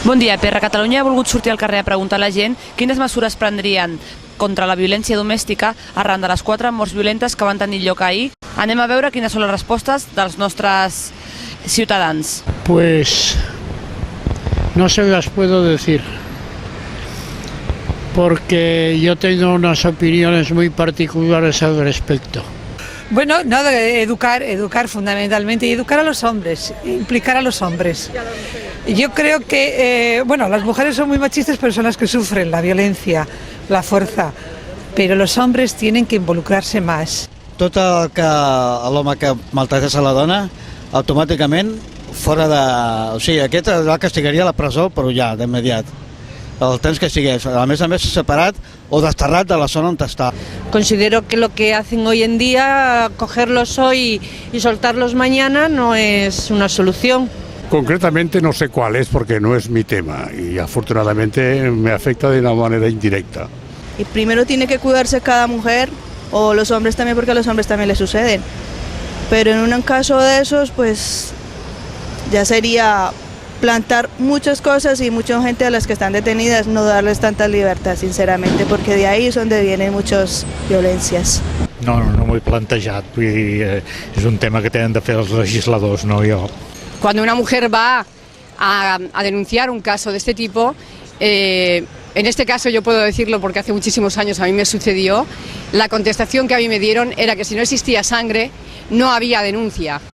Bon dia. Per Catalunya ha volgut sortir al carrer a preguntar a la gent quines mesures prendrien contra la violència domèstica arran de les 4 morts violentes que van tenir lloc ahir. Anem a veure quines són les respostes dels nostres ciutadans. Pues no se las puedo decir, porque yo tengo unas opiniones muy particulares al respecto. Bueno, no, educar fundamentalmente, y educar a los hombres, implicar a los hombres. Yo creo que, las mujeres son muy machistas, pero son las que sufren la violencia, la fuerza, pero los hombres tienen que involucrarse más. Tot l'home que maltractés a la dona, automàticament fora de... O sigui, aquest el castigaria a la presó, però ja, d'immediat. El temps que estigués, a més separat o desterrat de la zona on està. Considero que lo que hacen hoy en día, cogerlos hoy y soltarlos mañana, no es una solución. Concretamente no sé cuál es porque no es mi tema y afortunadamente me afecta de una manera indirecta. Y primero tiene que cuidarse cada mujer, o los hombres también, porque a los hombres también les suceden. Pero en un caso de esos, pues ya sería plantar muchas cosas y mucha gente a las que están detenidas no darles tanta libertad, sinceramente, porque de ahí es donde vienen muchas violencias. No m'ho he plantejat, vull dir, és un tema que tenen de fer els legisladors, no jo. Cuando una mujer va a denunciar un caso de este tipo, en este caso yo puedo decirlo porque hace muchísimos años a mí me sucedió, la contestación que a mí me dieron era que si no existía sangre, no había denuncia.